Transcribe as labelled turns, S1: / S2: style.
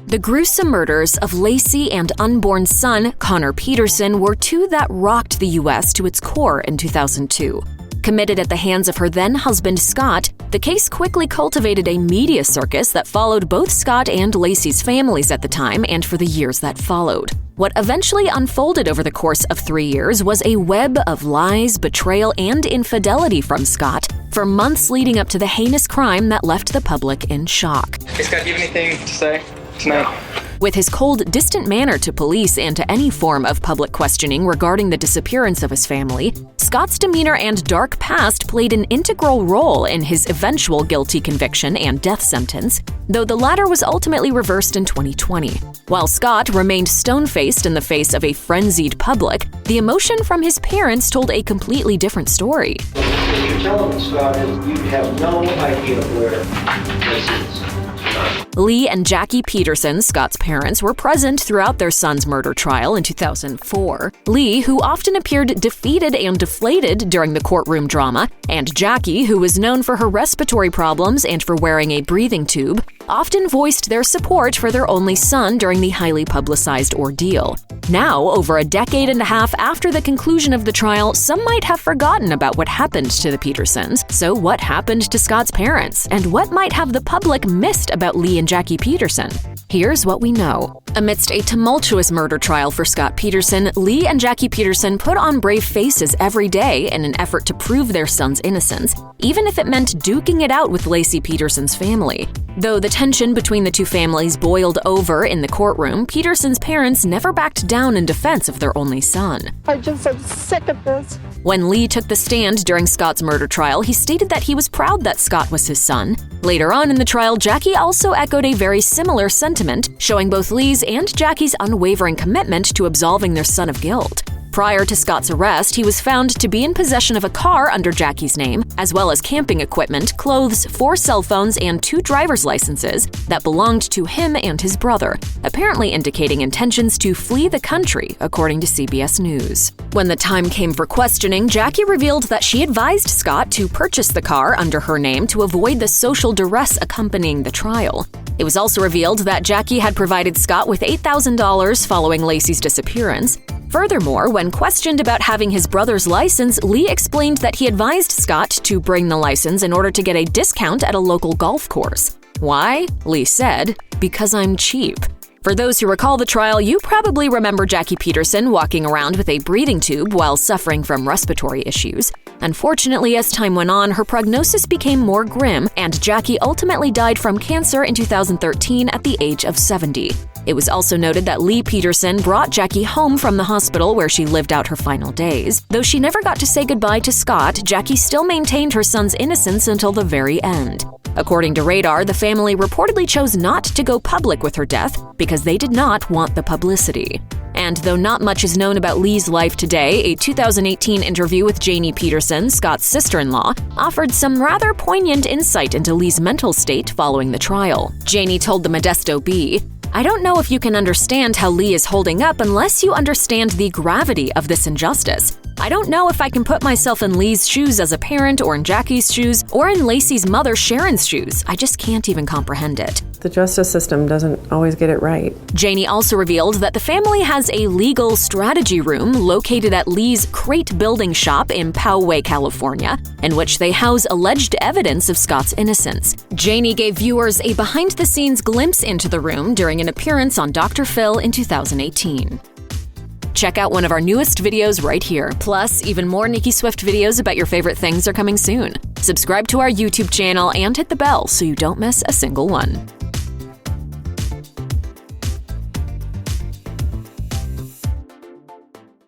S1: The gruesome murders of Lacey and unborn son, Connor Peterson, were two that rocked the U.S. to its core in 2002. Committed at the hands of her then-husband Scott, the case quickly cultivated a media circus that followed both Scott and Lacey's families at the time and for the years that followed. What eventually unfolded over the course of 3 years was a web of lies, betrayal, and infidelity from Scott for months leading up to the heinous crime that left the public in shock.
S2: Hey Scott, do you have anything to say tonight?
S1: With his cold, distant manner to police and to any form of public questioning regarding the disappearance of his family, Scott's demeanor and dark past played an integral role in his eventual guilty conviction and death sentence, though the latter was ultimately reversed in 2020. While Scott remained stone-faced in the face of a frenzied public, the emotion from his parents told a completely different story.
S3: What you're telling me, Scott, is you have no idea where this is.
S1: Lee and Jackie Peterson, Scott's parents, were present throughout their son's murder trial in 2004. Lee, who often appeared defeated and deflated during the courtroom drama, and Jackie, who was known for her respiratory problems and for wearing a breathing tube, often voiced their support for their only son during the highly publicized ordeal. Now, over a decade and a half after the conclusion of the trial, some might have forgotten about what happened to the Petersons. So what happened to Scott's parents? And what might have the public missed about Lee and Jackie Peterson? Here's what we know. Amidst a tumultuous murder trial for Scott Peterson, Lee and Jackie Peterson put on brave faces every day in an effort to prove their son's innocence, even if it meant duking it out with Lacey Peterson's family. Though the tension between the two families boiled over in the courtroom, Peterson's parents never backed down in defense of their only son.
S4: I just am sick of this.
S1: When Lee took the stand during Scott's murder trial, he stated that he was proud that Scott was his son. Later on in the trial, Jackie also echoed a very similar sentiment, showing both Lee's and Jackie's unwavering commitment to absolving their son of guilt. Prior to Scott's arrest, he was found to be in possession of a car under Jackie's name, as well as camping equipment, clothes, 4 cell phones, and 2 driver's licenses that belonged to him and his brother, apparently indicating intentions to flee the country, according to CBS News. When the time came for questioning, Jackie revealed that she advised Scott to purchase the car under her name to avoid the social duress accompanying the trial. It was also revealed that Jackie had provided Scott with $8,000 following Lacey's disappearance. Furthermore, when questioned about having his brother's license, Lee explained that he advised Scott to bring the license in order to get a discount at a local golf course. Why? Lee said, "Because I'm cheap." For those who recall the trial, you probably remember Jackie Peterson walking around with a breathing tube while suffering from respiratory issues. Unfortunately, as time went on, her prognosis became more grim, and Jackie ultimately died from cancer in 2013 at the age of 70. It was also noted that Lee Peterson brought Jackie home from the hospital where she lived out her final days. Though she never got to say goodbye to Scott, Jackie still maintained her son's innocence until the very end. According to Radar, the family reportedly chose not to go public with her death because they did not want the publicity. And though not much is known about Lee's life today, a 2018 interview with Janie Peterson, Scott's sister-in-law, offered some rather poignant insight into Lee's mental state following the trial. Janie told the Modesto Bee, "I don't know if you can understand how Lee is holding up unless you understand the gravity of this injustice. I don't know if I can put myself in Lee's shoes as a parent, or in Jackie's shoes, or in Lacey's mother Sharon's shoes. I just can't even comprehend it."
S5: The justice system doesn't always get it right.
S1: Janie also revealed that the family has a legal strategy room located at Lee's crate building shop in Poway, California, in which they house alleged evidence of Scott's innocence. Janie gave viewers a behind-the-scenes glimpse into the room during an appearance on Dr. Phil in 2018. Check out one of our newest videos right here. Plus, even more Nicki Swift videos about your favorite things are coming soon. Subscribe to our YouTube channel and hit the bell so you don't miss a single one.